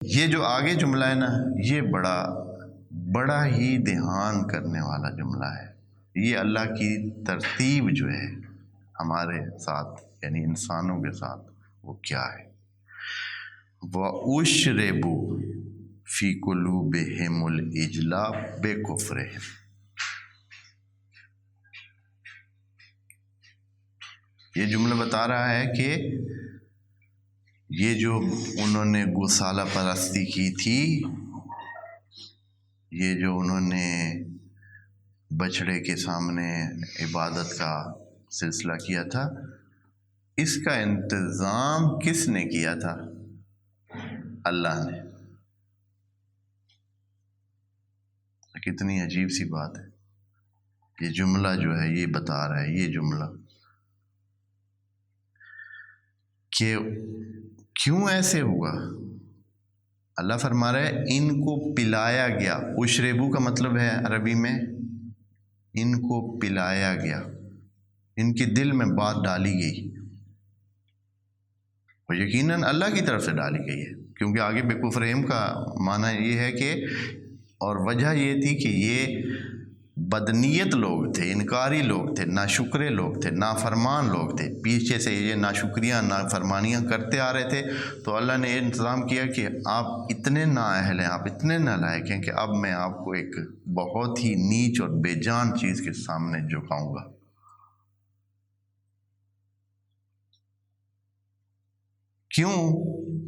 یہ جو آگے جملہ ہے نا، یہ بڑا ہی دھیان کرنے والا جملہ ہے۔ یہ اللہ کی ترتیب جو ہے ہمارے ساتھ یعنی انسانوں کے ساتھ وہ کیا ہے؟ وَأُشْرِبُوا فِي قُلُوبِهِمُ الْإِجْلَ بِكُفْرِهِمْ۔ یہ جملہ بتا رہا ہے کہ یہ جو انہوں نے گوسالہ پرستی کی تھی، یہ جو انہوں نے بچڑے کے سامنے عبادت کا سلسلہ کیا تھا، اس کا انتظام کس نے کیا تھا؟ اللہ نے۔ کتنی عجیب سی بات ہے۔ یہ جملہ جو ہے یہ بتا رہا ہے، یہ جملہ کہ کیوں ایسے ہوا۔ اللہ فرما رہا ہے ان کو پلایا گیا۔ اشربو کا مطلب ہے عربی میں ان کو پلایا گیا، ان کے دل میں بات ڈالی گئی، اور یقیناً اللہ کی طرف سے ڈالی گئی ہے، کیونکہ آگے بکفرہم کا معنی یہ ہے کہ، اور وجہ یہ تھی کہ یہ بدنیت لوگ تھے، انکاری لوگ تھے، ناشکرے لوگ تھے، نافرمان لوگ تھے، پیچھے سے یہ ناشکریاں نافرمانیاں کرتے آ رہے تھے۔ تو اللہ نے یہ انتظام کیا کہ آپ اتنے نااہل ہیں، آپ اتنے نالائق ہیں کہ اب میں آپ کو ایک بہت ہی نیچ اور بے جان چیز کے سامنے جھکاؤں گا۔ کیوں؟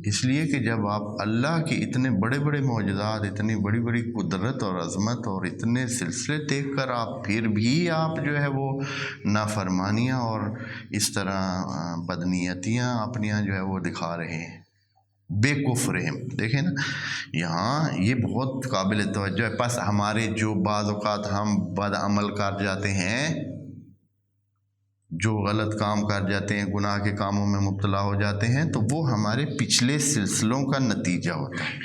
اس لیے کہ جب آپ اللہ کے اتنے بڑے بڑے معجزات، اتنی بڑی بڑی قدرت اور عظمت اور اتنے سلسلے دیکھ کر آپ پھر بھی آپ جو ہے وہ نافرمانیاں اور اس طرح بدنیتیاں اپنی جو ہے وہ دکھا رہے ہیں۔ بے کفرہم، دیکھیں نا یہاں یہ بہت قابل توجہ ہے۔ پس ہمارے جو بعض اوقات ہم بد عمل کر جاتے ہیں، جو غلط کام کر جاتے ہیں، گناہ کے کاموں میں مبتلا ہو جاتے ہیں، تو وہ ہمارے پچھلے سلسلوں کا نتیجہ ہوتا ہے۔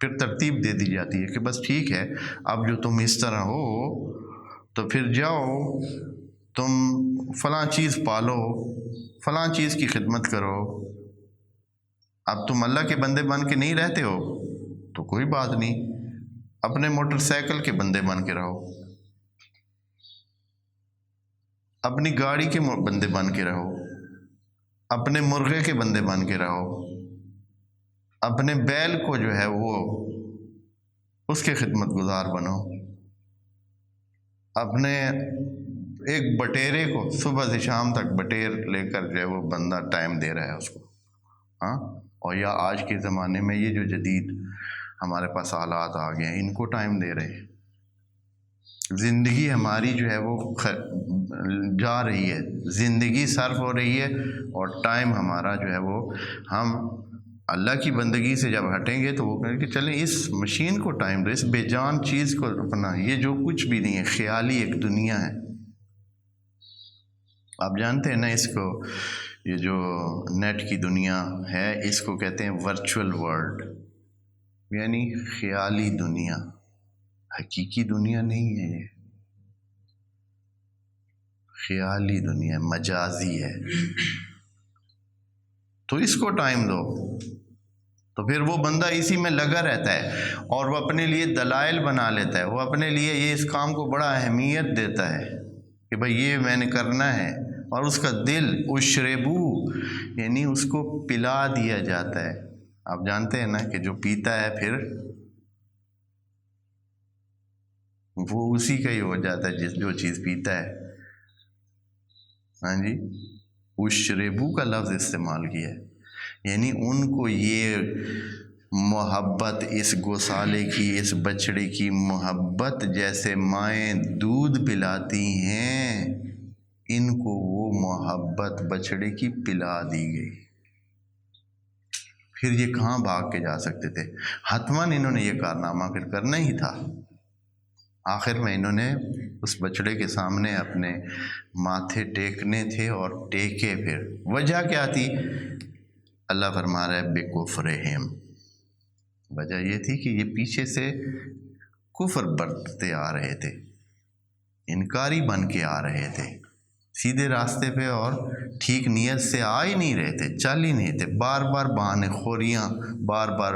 پھر ترتیب دے دی جاتی ہے کہ بس ٹھیک ہے، اب جو تم اس طرح ہو تو پھر جاؤ تم فلاں چیز پالو، فلاں چیز کی خدمت کرو۔ اب تم اللہ کے بندے بن کے نہیں رہتے ہو تو کوئی بات نہیں، اپنے موٹر سائیکل کے بندے بن کے رہو، اپنی گاڑی کے بندے بن کے رہو، اپنے مرغے کے بندے بن کے رہو، اپنے بیل کو جو ہے وہ اس کے خدمت گزار بنو، اپنے ایک بٹیرے کو صبح سے شام تک بٹیر لے کر جو ہے وہ بندہ ٹائم دے رہا ہے اس کو، ہاں۔ اور یا آج کے زمانے میں یہ جو جدید ہمارے پاس آلات آ گئے ہیں، ان کو ٹائم دے رہے ہیں۔ زندگی ہماری جو ہے وہ جا رہی ہے، زندگی صرف ہو رہی ہے، اور ٹائم ہمارا جو ہے وہ، ہم اللہ کی بندگی سے جب ہٹیں گے تو وہ کہیں کہ چلیں اس مشین کو ٹائم دو، اس بے جان چیز کو اپنا، یہ جو کچھ بھی نہیں ہے، خیالی ایک دنیا ہے۔ آپ جانتے ہیں نا اس کو، یہ جو نیٹ کی دنیا ہے اس کو کہتے ہیں ورچوئل ورلڈ، یعنی خیالی دنیا، حقیقی دنیا نہیں ہے، یہ خیالی دنیا مجازی ہے۔ تو اس کو ٹائم دو، تو پھر وہ بندہ اسی میں لگا رہتا ہے، اور وہ اپنے لیے دلائل بنا لیتا ہے، وہ اپنے لیے یہ اس کام کو بڑا اہمیت دیتا ہے کہ بھئی یہ میں نے کرنا ہے، اور اس کا دل اشربو یعنی اس کو پلا دیا جاتا ہے۔ آپ جانتے ہیں نا کہ جو پیتا ہے پھر وہ اسی کا ہی ہو جاتا ہے جو چیز پیتا ہے، ہاں جی۔ اشربو کا لفظ استعمال کیا ہے، یعنی ان کو یہ محبت، اس گوسالے کی، اس بچڑے کی محبت جیسے مائیں دودھ پلاتی ہیں، ان کو وہ محبت بچڑے کی پلا دی گئی۔ پھر یہ کہاں بھاگ کے جا سکتے تھے؟ حتماً انہوں نے یہ کارنامہ پھر کرنا ہی تھا۔ آخر میں انہوں نے اس بچڑے کے سامنے اپنے ماتھے ٹیکنے تھے، اور ٹیکے۔ پھر وجہ کیا تھی؟ اللہ فرما رہا ہے بکفرہم، وجہ یہ تھی کہ یہ پیچھے سے کفر برتتے آ رہے تھے، انکاری بن کے آ رہے تھے، سیدھے راستے پہ اور ٹھیک نیت سے آ ہی نہیں رہے تھے، چل ہی نہیں تھے، بار بار بہانے خوریاں، بار بار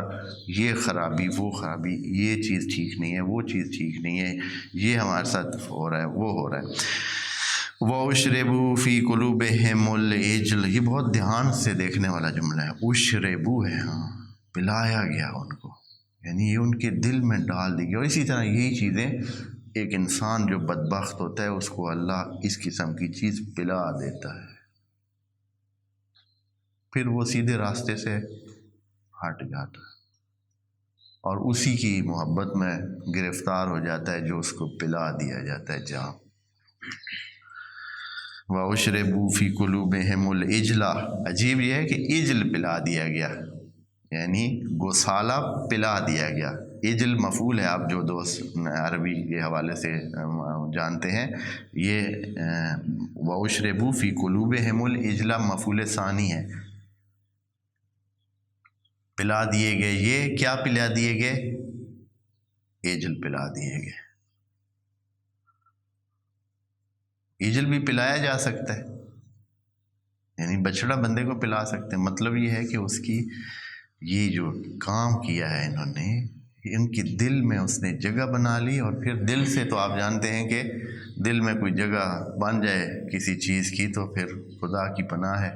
یہ خرابی وہ خرابی، یہ چیز ٹھیک نہیں ہے، وہ چیز ٹھیک نہیں ہے، یہ ہمارے ساتھ ہو رہا ہے، وہ ہو رہا ہے۔ وَأُشْرِبُوا فِي قُلُوبِهِمُ الْعِجْلَ، یہ بہت دھیان سے دیکھنے والا جملہ ہے، اُشْرِبُوا ہے، ہاں پلایا گیا ان کو، یعنی یہ ان کے دل میں ڈال دی گئی۔ اور اسی طرح یہی چیزیں ایک انسان جو بدبخت ہوتا ہے اس کو اللہ اس قسم کی چیز پلا دیتا ہے، پھر وہ سیدھے راستے سے ہٹ جاتا ہے اور اسی کی محبت میں گرفتار ہو جاتا ہے جو اس کو پلا دیا جاتا ہے جام۔ وَأُشْرِبُوا فِي قُلُوبِهِمُ الْعِجْلَ، عجیب یہ ہے کہ عجل پلا دیا گیا، یعنی گوسالہ پلا دیا گیا۔ عجل مفعول ہے، آپ جو دوست عربی کے حوالے سے جانتے ہیں، یہ وَأُشْرِبُوا فِي قُلُوبِهِمُ الْعِجْلَ مفعول ثانی ہے، پلا دیے گئے۔ یہ کیا پلا دیے گئے؟ عجل پلا دیے گئے۔ عجل بھی پلایا جا سکتا ہے، یعنی بچڑا بندے کو پلا سکتے ہیں، مطلب یہ ہے کہ اس کی یہ جو کام کیا ہے انہوں نے، ان کی دل میں اس نے جگہ بنا لی، اور پھر دل سے تو آپ جانتے ہیں کہ دل میں کوئی جگہ بن جائے کسی چیز کی تو پھر خدا کی پناہ ہے۔